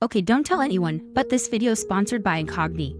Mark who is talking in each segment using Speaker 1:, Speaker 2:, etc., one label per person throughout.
Speaker 1: Okay, don't tell anyone, but this video is sponsored by Incogni.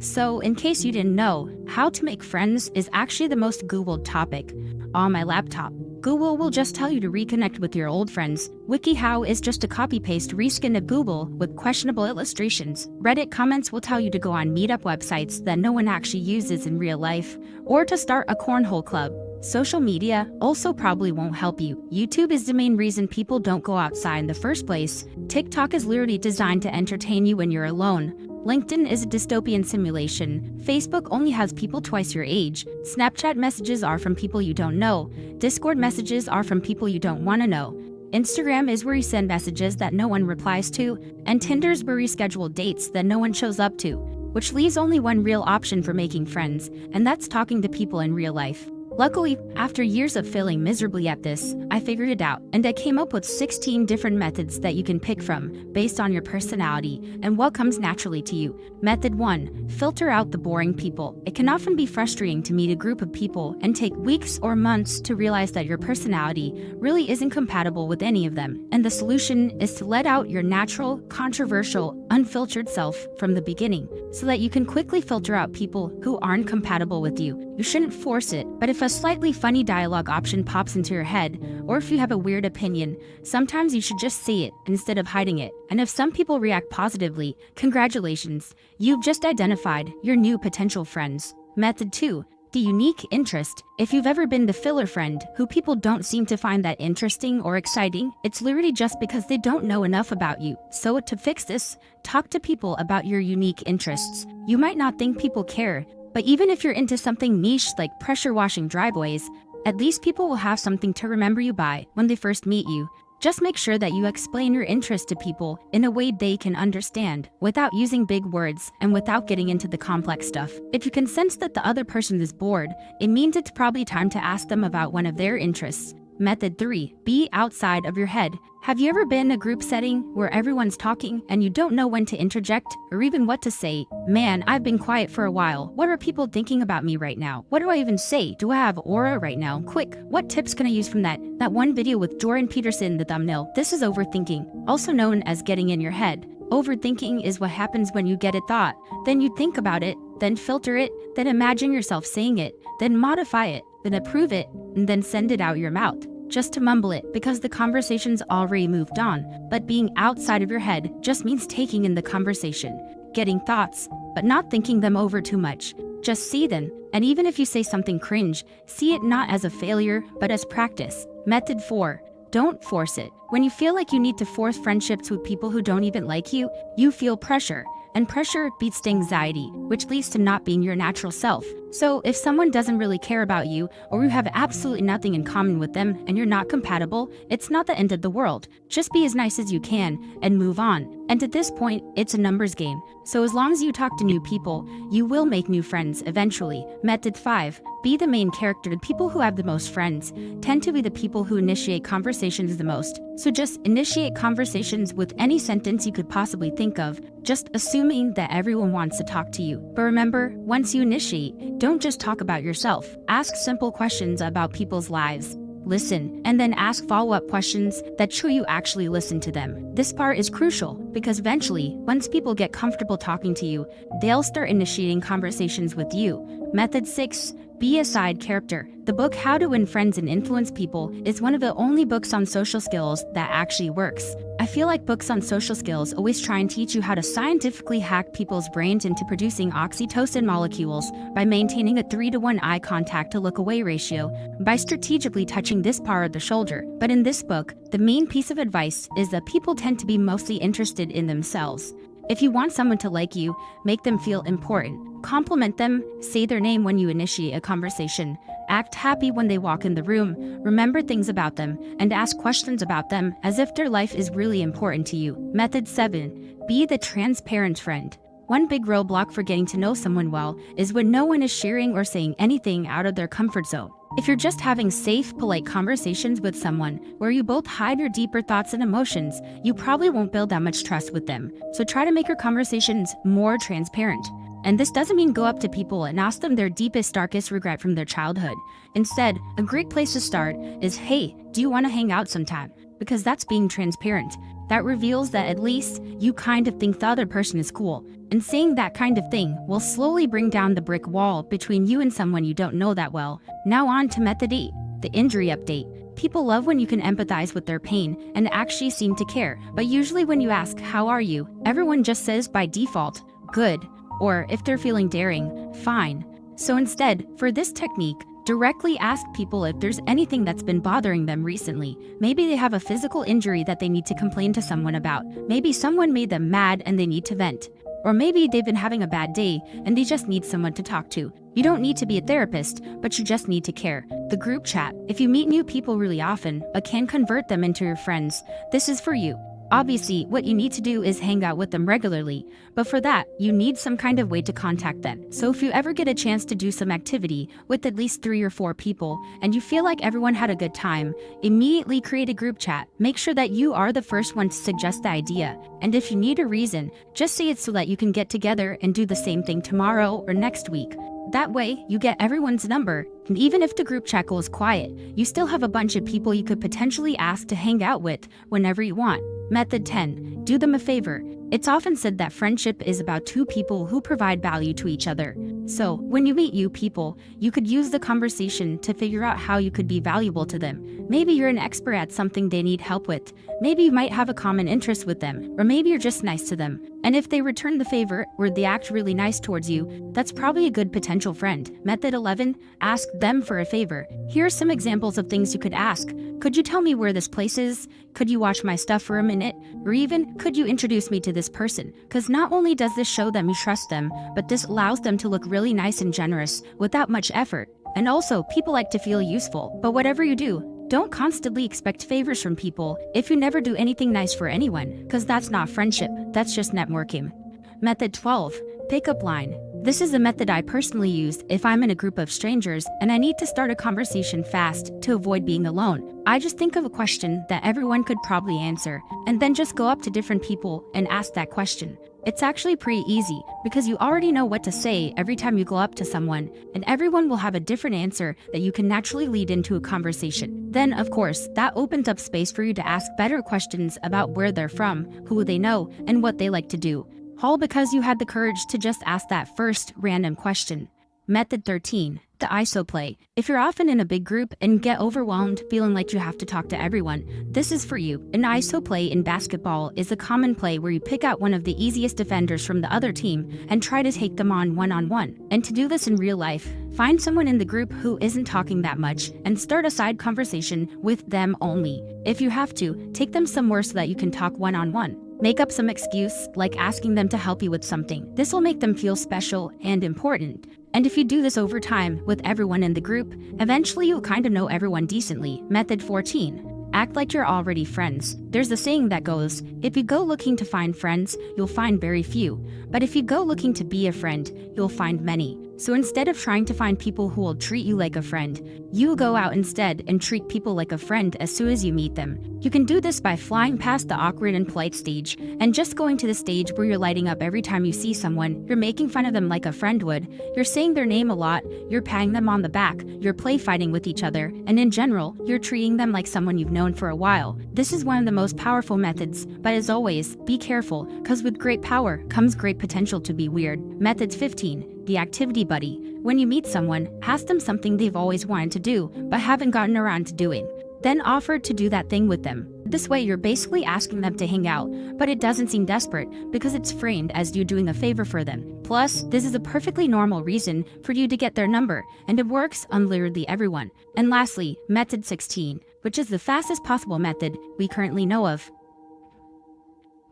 Speaker 1: So, in case you didn't know, how to make friends is actually the most Googled topic on my laptop. Google will just tell you to reconnect with your old friends. WikiHow is just a copy-paste reskin of Google with questionable illustrations. Reddit comments will tell you to go on meetup websites that no one actually uses in real life, or to start a cornhole club. Social media also probably won't help you. YouTube is the main reason people don't go outside in the first place. TikTok is literally designed to entertain you when you're alone. LinkedIn is a dystopian simulation. Facebook only has people twice your age. Snapchat messages are from people you don't know. Discord messages are from people you don't want to know. Instagram is where you send messages that no one replies to. And Tinder's where you schedule dates that no one shows up to. Which leaves only one real option for making friends, and that's talking to people in real life. Luckily, after years of failing miserably at this, I figured it out, and I came up with 16 different methods that you can pick from based on your personality and what comes naturally to you. Method 1. Filter out the boring people. It can often be frustrating to meet a group of people and take weeks or months to realize that your personality really isn't compatible with any of them. And the solution is to let out your natural, controversial, unfiltered self from the beginning, so that you can quickly filter out people who aren't compatible with you. You shouldn't force it, but if a slightly funny dialogue option pops into your head, or if you have a weird opinion, sometimes you should just say it instead of hiding it. And if some people react positively, congratulations, you've just identified your new potential friends. Method 2. The unique interest. If you've ever been the filler friend who people don't seem to find that interesting or exciting, it's literally just because they don't know enough about you. So to fix this, talk to people about your unique interests. You might not think people care, but even if you're into something niche like pressure washing driveways, at least people will have something to remember you by when they first meet you. Just make sure that you explain your interest to people in a way they can understand, without using big words and without getting into the complex stuff. If you can sense that the other person is bored, it means it's probably time to ask them about one of their interests. Method 3. Be outside of your head. Have you ever been in a group setting where everyone's talking and you don't know when to interject or even what to say? Man, I've been quiet for a while. What are people thinking about me right now? What do I even say? Do I have aura right now? Quick, what tips can I use from that one video with Jordan Peterson in the thumbnail? This is overthinking, also known as getting in your head. Overthinking is what happens when you get a thought. Then you think about it, then filter it, then imagine yourself saying it, then modify it, then approve it, and then send it out your mouth. Just to mumble it because the conversation's already moved on. But being outside of your head just means taking in the conversation, getting thoughts, but not thinking them over too much. Just see them, and even if you say something cringe, see it not as a failure, but as practice. Method 4. Don't force it. When you feel like you need to force friendships with people who don't even like you, you feel pressure. And pressure beats anxiety, which leads to not being your natural self. So if someone doesn't really care about you, or you have absolutely nothing in common with them and you're not compatible, it's not the end of the world. Just be as nice as you can and move on. And at this point, it's a numbers game. So as long as you talk to new people, you will make new friends eventually. Method 5. Be the main character. The people who have the most friends tend to be the people who initiate conversations the most. So just initiate conversations with any sentence you could possibly think of, just assuming that everyone wants to talk to you. But remember, once you initiate, don't just talk about yourself. Ask simple questions about people's lives. Listen, and then ask follow-up questions that show you actually listen to them. This part is crucial because eventually, once people get comfortable talking to you, they'll start initiating conversations with you. Method 6. Be a side character. The book How to Win Friends and Influence People is one of the only books on social skills that actually works. I feel like books on social skills always try and teach you how to scientifically hack people's brains into producing oxytocin molecules by maintaining a 3-to-1 eye contact to look away ratio, by strategically touching this part of the shoulder. But in this book, the main piece of advice is that people tend to be mostly interested in themselves. If you want someone to like you, make them feel important. Compliment them, say their name when you initiate a conversation, act happy when they walk in the room, remember things about them, and ask questions about them as if their life is really important to you. Method 7. Be the transparent friend. One big roadblock for getting to know someone well is when no one is sharing or saying anything out of their comfort zone. If you're just having safe, polite conversations with someone where you both hide your deeper thoughts and emotions, you probably won't build that much trust with them. So try to make your conversations more transparent. And this doesn't mean go up to people and ask them their deepest, darkest regret from their childhood. Instead, a great place to start is, hey, do you want to hang out sometime? because that's being transparent. That reveals that at least you kind of think the other person is cool. And saying that kind of thing will slowly bring down the brick wall between you and someone you don't know that well. Now on to method 8, the injury update. People love when you can empathize with their pain and actually seem to care, but usually when you ask, "How are you?" everyone just says by default, "Good," or if they're feeling daring, "Fine." So instead, for this technique, directly ask people if there's anything that's been bothering them recently. Maybe they have a physical injury that they need to complain to someone about. Maybe someone made them mad and they need to vent. Or maybe they've been having a bad day and they just need someone to talk to. You don't need to be a therapist, but you just need to care. The group chat. If you meet new people really often, but can convert them into your friends, this is for you. Obviously, what you need to do is hang out with them regularly, but for that, you need some kind of way to contact them. So if you ever get a chance to do some activity with at least 3 or 4 people, and you feel like everyone had a good time, immediately create a group chat. Make sure that you are the first one to suggest the idea. And if you need a reason, just say it so that you can get together and do the same thing tomorrow or next week. That way, you get everyone's number, and even if the group chat goes quiet, you still have a bunch of people you could potentially ask to hang out with whenever you want. Method 10. Do them a favor. It's often said that friendship is about 2 people who provide value to each other. So, when you meet new people, you could use the conversation to figure out how you could be valuable to them. Maybe you're an expert at something they need help with. Maybe you might have a common interest with them, or maybe you're just nice to them. And if they return the favor or they act really nice towards you, that's probably a good potential friend. Method 11. Ask them for a favor. Here are some examples of things you could ask. Could you tell me where this place is? Could you watch my stuff for a minute? Or even, could you introduce me to this person? Because not only does this show them you trust them, but this allows them to look really nice and generous without much effort. And also, people like to feel useful. But whatever you do, don't constantly expect favors from people if you never do anything nice for anyone, because that's not friendship, that's just networking. Method 12. Pickup line. This is a method I personally use if I'm in a group of strangers and I need to start a conversation fast to avoid being alone. I just think of a question that everyone could probably answer, and then just go up to different people and ask that question. It's actually pretty easy because you already know what to say every time you go up to someone, and everyone will have a different answer that you can naturally lead into a conversation. Then, of course, that opens up space for you to ask better questions about where they're from, who they know, and what they like to do. All because you had the courage to just ask that first random question. Method 13. The ISO play. If you're often in a big group and get overwhelmed feeling like you have to talk to everyone, this is for you. An ISO play in basketball is a common play where you pick out one of the easiest defenders from the other team and try to take them on one-on-one. And to do this in real life, find someone in the group who isn't talking that much and start a side conversation with them only. If you have to, take them somewhere so that you can talk one-on-one. Make up some excuse, like asking them to help you with something. This will make them feel special and important. And if you do this over time with everyone in the group, eventually you'll kind of know everyone decently. Method 14. Act like you're already friends. There's a saying that goes, if you go looking to find friends, you'll find very few. But if you go looking to be a friend, you'll find many. So instead of trying to find people who will treat you like a friend, you go out instead and treat people like a friend as soon as you meet them. You can do this by flying past the awkward and polite stage and just going to the stage where you're lighting up every time you see someone. You're making fun of them like a friend would. You're saying their name a lot. You're patting them on the back. You're play fighting with each other. And in general, you're treating them like someone you've known for a while. This is one of the most powerful methods. But as always, be careful, because with great power comes great potential to be weird. Methods 15. The activity buddy. When you meet someone, ask them something they've always wanted to do, but haven't gotten around to doing. Then offer to do that thing with them. This way you're basically asking them to hang out, but it doesn't seem desperate because it's framed as you doing a favor for them. Plus, this is a perfectly normal reason for you to get their number, and it works on literally everyone. And lastly, method 16, which is the fastest possible method we currently know of.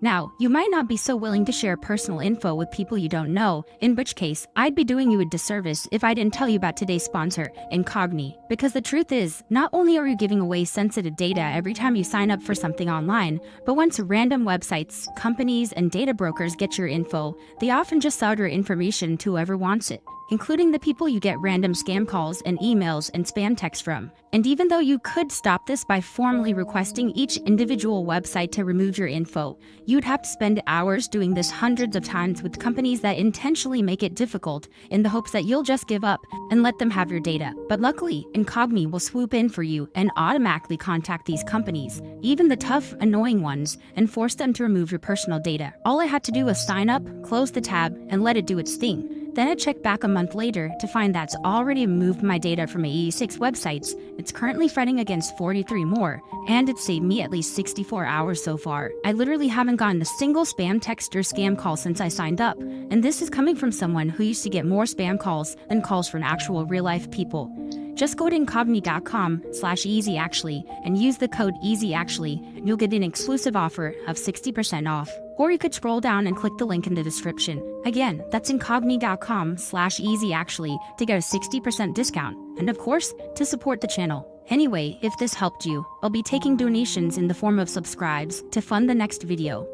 Speaker 1: Now, you might not be so willing to share personal info with people you don't know, in which case, I'd be doing you a disservice if I didn't tell you about today's sponsor, Incogni. Because the truth is, not only are you giving away sensitive data every time you sign up for something online, but once random websites, companies, and data brokers get your info, they often just sell your information to whoever wants it. including the people you get random scam calls and emails and spam texts from. And even though you could stop this by formally requesting each individual website to remove your info, you'd have to spend hours doing this hundreds of times with companies that intentionally make it difficult in the hopes that you'll just give up and let them have your data. But luckily, Incogni will swoop in for you and automatically contact these companies, even the tough, annoying ones, and force them to remove your personal data. All I had to do was sign up, close the tab, and let it do its thing. Then I checked back a month later to find that's already removed my data from 86 websites. It's currently fighting against 43 more, and it's saved me at least 64 hours so far. I literally haven't gotten a single spam text or scam call since I signed up, and this is coming from someone who used to get more spam calls than calls from actual real-life people. Just go to incogni.com/easyactually and use the code EASYACTUALLY, and you'll get an exclusive offer of 60% off. Or you could scroll down and click the link in the description. Again, that's incogni.com/easyactually to get a 60% discount, and of course, to support the channel. Anyway, if this helped you, I'll be taking donations in the form of subscribes to fund the next video.